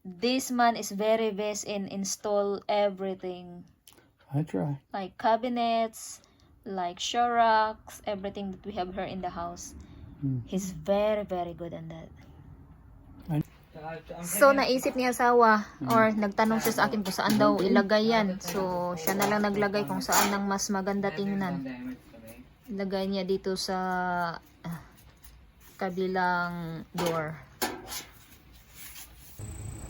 this man is very best in install everything. I try. Like cabinets, like shower racks, everything that we have here in the house. He's very, very good on that. So, naisip ni asawa, or nagtanong siya sa akin kung saan daw ilagay yan. So, siya na lang naglagay kung saan ang mas maganda tingnan. Ilagay niya dito sa kabilang door.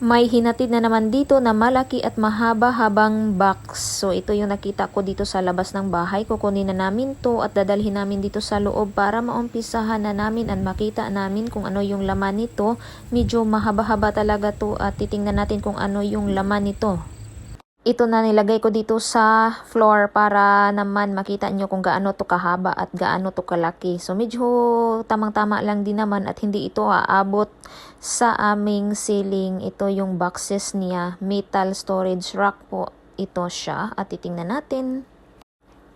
May hinatid na naman dito na malaki at mahaba-habang box. So, ito yung nakita ko dito sa labas ng bahay. Kukunin na namin to at dadalhin namin dito sa loob para maumpisahan na namin at makita namin kung ano yung laman nito. Medyo mahaba-haba talaga to at titingnan natin kung ano yung laman nito. Ito na nilagay ko dito sa floor para naman makita nyo kung gaano to kahaba at gaano to kalaki. So medyo tamang-tama lang din naman at hindi ito aabot sa aming ceiling. Ito yung boxes niya. Metal storage rack po ito siya at titingnan natin.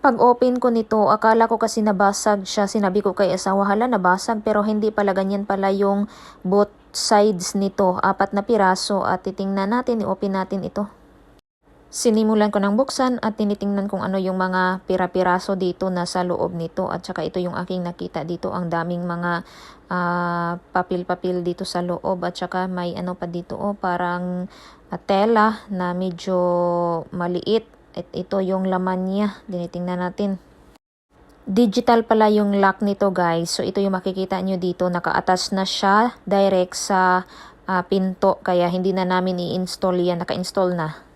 Pag open ko nito, akala ko kasi nabasag siya. Sinabi ko kay asawa, hala nabasag, pero hindi pala, ganyan pala yung both sides nito. 4 na piraso at titingnan natin, i-open natin ito. Sinimulan ko ng buksan at tinitingnan kung ano yung mga pira-piraso dito na sa loob nito. At saka ito yung aking nakita dito. Ang daming mga papel-papel dito sa loob. At saka may ano pa dito, parang tela na medyo maliit. At ito yung laman niya. Tinitingnan natin. Digital pala yung lock nito guys. So ito yung makikita nyo dito. Naka-attach na siya direct sa pinto. Kaya hindi na namin i-install yan. Naka-install na.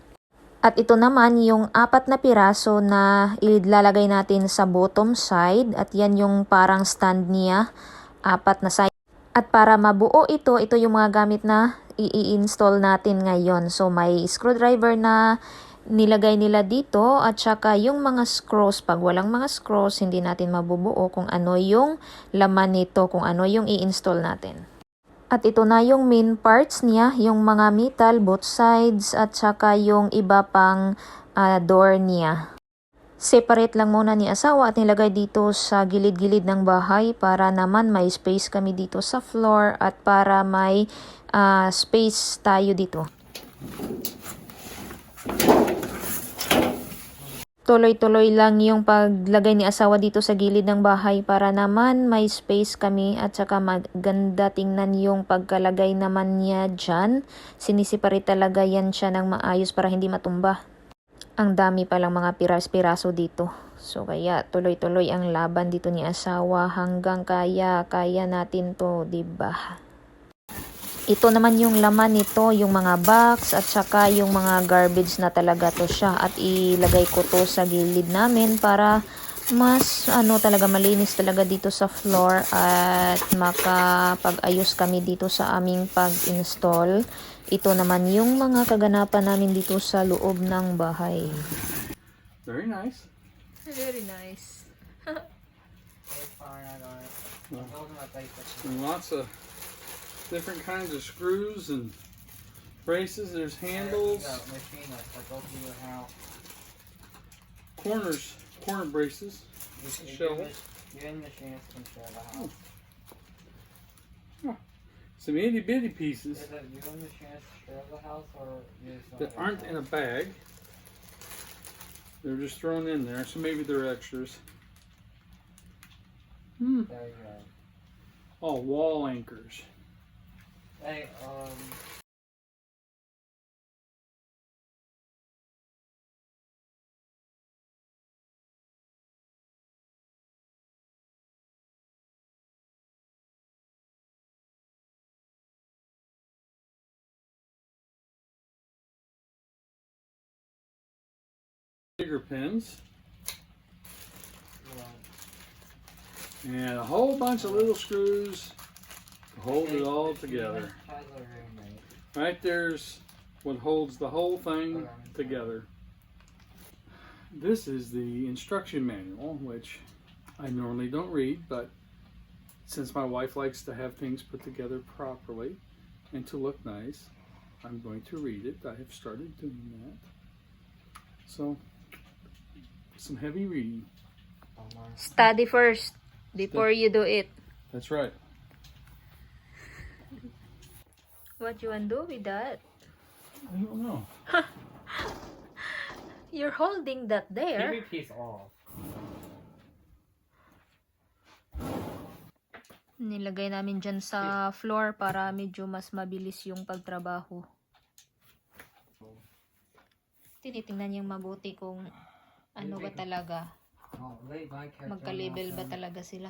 At ito naman yung 4 na piraso na ilalagay natin sa bottom side. At yan yung parang stand niya. 4 na side. At para mabuo ito yung mga gamit na i-install natin ngayon. So may screwdriver na nilagay nila dito. At saka yung mga screws. Pag walang mga screws, hindi natin mabubuo kung ano yung laman nito. Kung ano yung i-install natin. At ito na yung main parts niya, yung mga metal, both sides, at saka yung iba pang door niya. Separate lang muna ni asawa at nilagay dito sa gilid-gilid ng bahay para naman may space kami dito sa floor at para may space tayo dito. Tuloy-tuloy lang yung paglagay ni asawa dito sa gilid ng bahay para naman may space kami at saka maganda tingnan yung pagkalagay naman niya dyan. Sinisiparate talaga yan siya ng maayos para hindi matumba. Ang dami palang mga piras-piraso dito. So kaya tuloy-tuloy ang laban dito ni asawa hanggang kaya natin to, diba? Ito naman yung laman nito, yung mga box at saka yung mga garbage na talaga to siya. At ilagay ko to sa gilid namin para mas talaga malinis talaga dito sa floor at makapag-ayos kami dito sa aming pag-install. Ito naman yung mga kaganapan namin dito sa loob ng bahay. Very nice. Very nice. And lots of different kinds of screws and braces. There's handles, corner braces, shelves. Some itty bitty pieces that aren't in a bag. They're just thrown in there, so maybe they're extras. There you go. Oh, wall anchors. Hey, Bigger pins. And a whole bunch of little screws to hold it all together. Right there's what holds the whole thing together. This is the instruction manual, which I normally don't read, but since my wife likes to have things put together properly and to look nice, I'm going to read it. I have started doing that. So, some heavy reading. Study first before you do it. That's right. What you want to do with that? I don't know. You're holding that there. Maybe piece off. Nilagay namin dyan sa floor para medyo mas mabilis yung pagtrabaho. Tinitingnan niyang mabuti kung ano ba talaga. Oh, wait, my character. Magka-label ba talaga sila.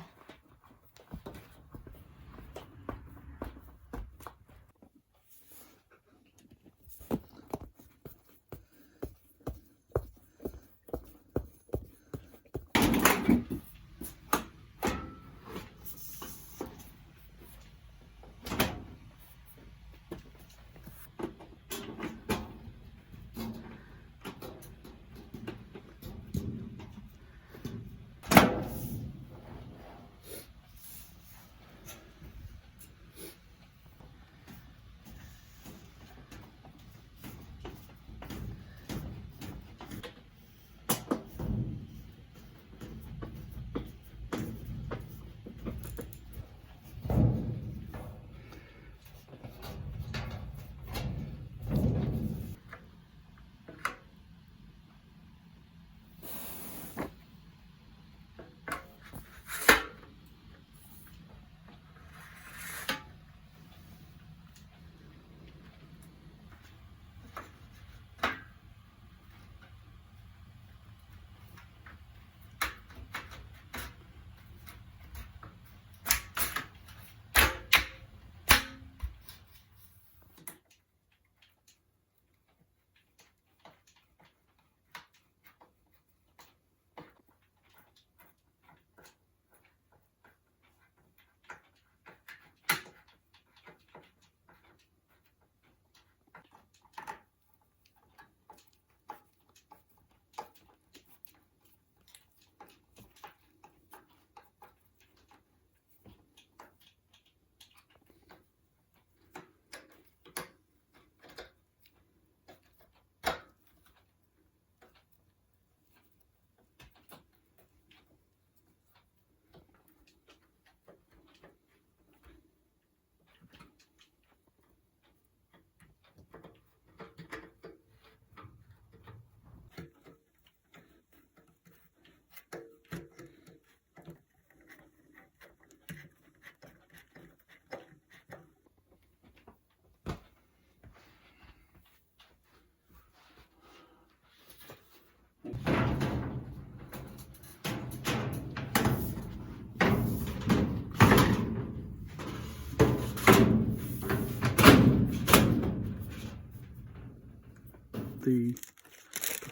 The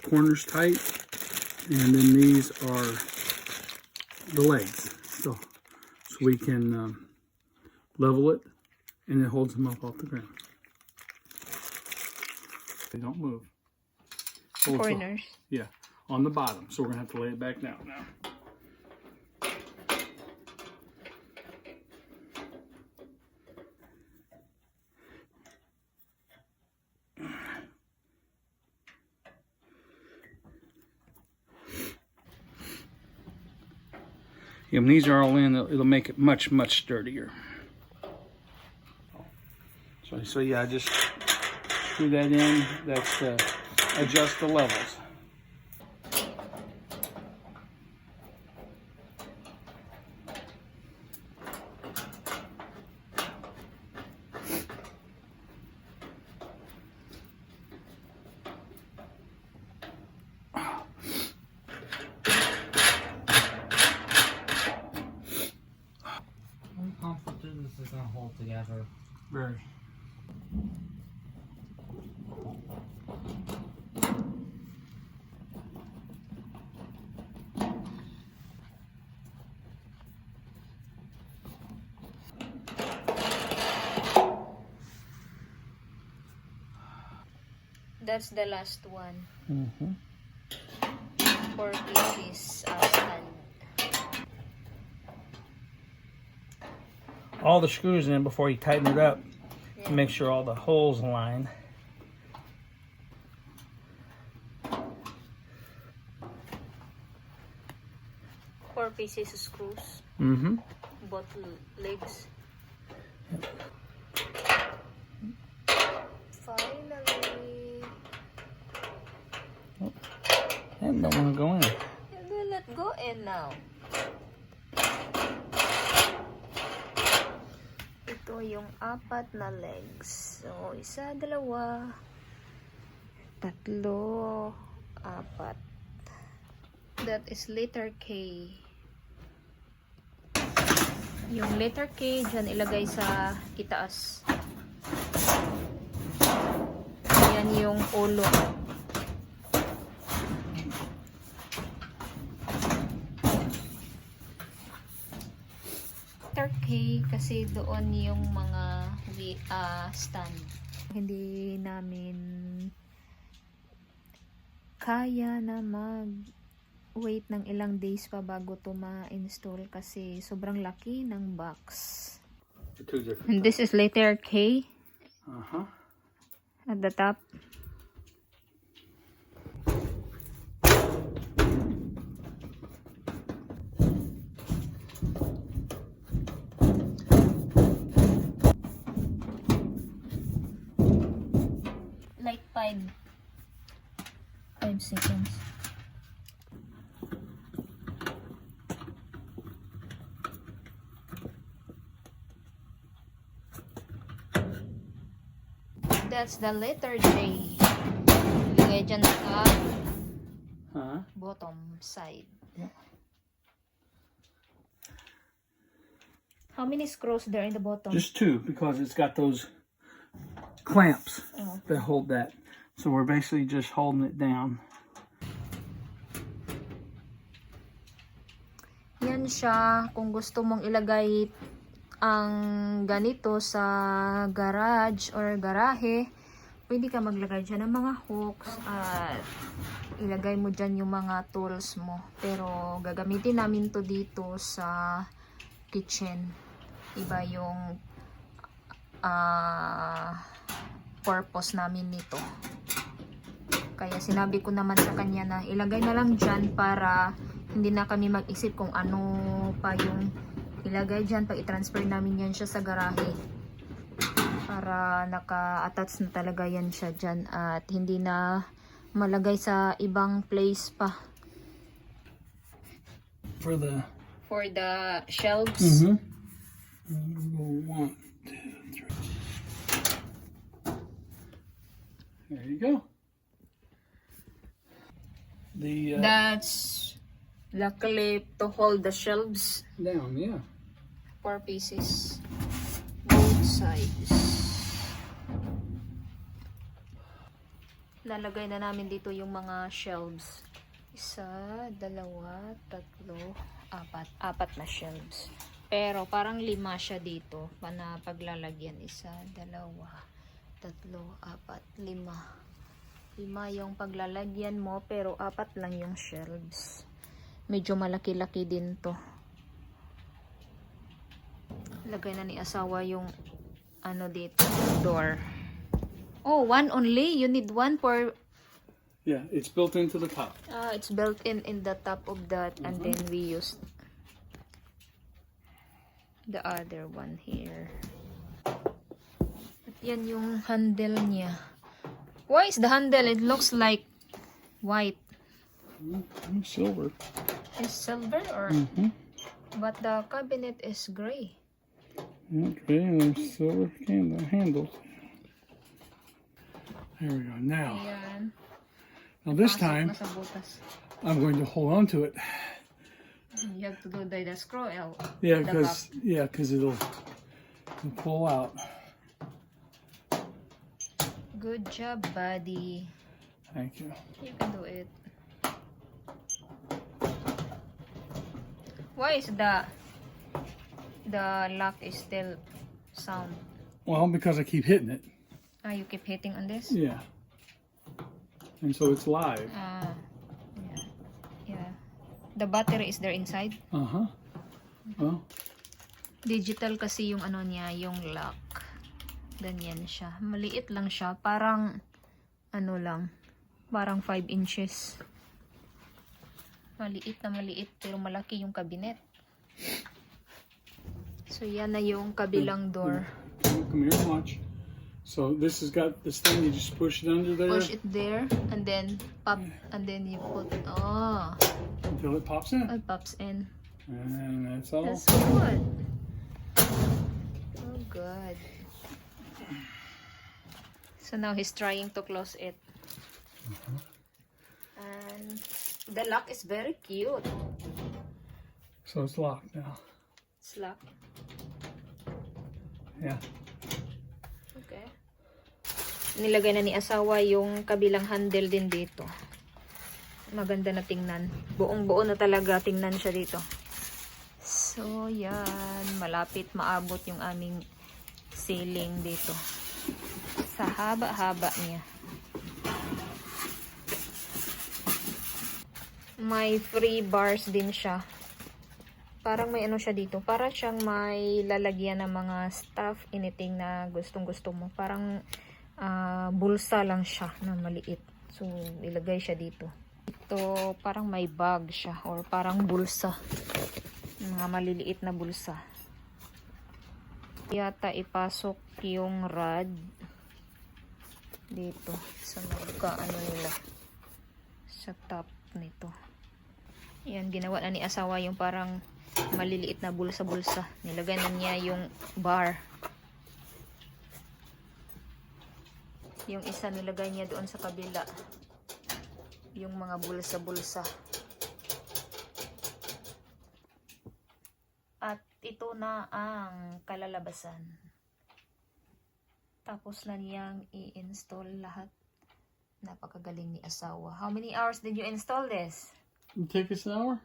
corners tight, and then these are the legs. So we can level it, and it holds them up off the ground. They don't move. Holds the- Corners. yeah, on the bottom. So we're gonna have to lay it back down now. Yeah, when these are all in, it'll make it much, much sturdier. So yeah, just screw that in. That's adjust the levels. I'm confident this is gonna hold together. Very. That's the last one. Mm-hmm. 4 pieces stand. All the screws in before you tighten it up. Yeah. Make sure all the holes align. Four pieces screws. Mm-hmm. Both legs. Finally. don't want to go in. It will not go in now. Ito yung 4 na legs. So, 1, 2, 3, 4. That is letter K. Yung letter K, dyan ilagay sa itaas. Yan yung ulo. Letter K kasi doon yung mga stand. Hindi namin kaya na wait ng ilang days pa bago to ma-install kasi sobrang laki ng box. Two different. And this is letter K Uh-huh. at the top. Like 5 seconds. That's the letter J. Lagay dyan sa Huh? bottom side. How many screws there in the bottom? Just 2 because it's got those clamps Oh. that hold that. So we're basically just holding it down. Yan siya. Kung gusto mong ilagay ang ganito sa garage or garahe, pwede ka maglagay dyan ng mga hooks at ilagay mo dyan yung mga tools mo. Pero gagamitin namin to dito sa kitchen. Iba yung purpose namin nito. Kaya sinabi ko naman sa kanya na ilagay na lang dyan para hindi na kami mag-isip kung ano pa yung ilagay dyan pag i-transfer namin yan siya sa garahe. Para naka-attach na talaga yan siya dyan at hindi na malagay sa ibang place pa. For the... For the shelves. Mm-hmm. 1, 2, 3. There you go. The That's the clip to hold the shelves. down, yeah. 4 pieces. Both sides. Lalagay na namin dito yung mga shelves. 1, 2, 3, 4. 4 na shelves. Pero parang 5 siya dito. Na paglalagyan. 1, 2, 3, 4, 5. 5 yung paglalagyan mo. Pero 4 lang yung shelves. Medyo malaki-laki din to. Lagay na ni asawa yung ano dito, door. Oh, 1 only? You need 1 for... Yeah, it's built into the top. It's built in the top of that and then we used the other one here. At yan yung handle niya. Why is the handle? It looks like white. Silver. Is silver or... Mm-hmm. But the cabinet is gray. Okay, and there's silver handles. There we go. Now Ayan. this Pasok time na sa butas. I'm going to hold on to it. You have to do the screw out. Yeah, The because it'll pull out. Good job, buddy. Thank you. You can do it. Why is the lock is still sound? Well, because I keep hitting it. You keep hitting on this? Yeah. And so it's live. Yeah. Yeah. The battery is there inside. Uh-huh. Well, Digital kasi yung ano niya, yung lock. Ganyan siya. Maliit lang siya. Parang, ano lang. Parang 5 inches. Maliit na maliit, pero malaki yung cabinet. So, yan na yung kabilang door. come here and watch. So this has got this thing. You just push it under there Push it there and then pop, and then you put, oh, until it pops in, it pops in. and that's all. That's good. Oh, good. So now he's trying to close it. And the lock is very cute. So it's locked now. It's locked. Yeah. Okay. Nilagay na ni asawa yung kabilang handle din dito. Maganda na tingnan. Buong-buo na talaga tingnan siya dito. So, yan. Malapit maabot yung aming ceiling dito. Sa haba-haba niya. May free bars din siya. Parang may ano siya dito. Para siyang may lalagyan ng mga stuff, anything na gustong-gusto mo. Parang bulsa lang siya na maliit. So, ilagay siya dito. Ito, parang may bag siya. Or parang bulsa. Mga maliliit na bulsa. Yata ipasok yung rod dito. Sa ano nila. Sa top nito. Yan, ginawa na ni asawa yung parang maliliit na bulsa-bulsa. Nilagay na niya yung bar. Yung isa nilagay niya doon sa kabila. Yung mga bulsa-bulsa. At ito na ang kalalabasan. Tapos na niyang i-install lahat. Napakagaling ni asawa. How many hours did you install this? It take us an hour?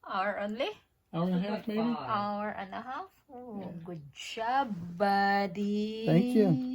Hour only? Hour and a half, maybe? Hour and a half? Oh, good job, buddy. Thank you.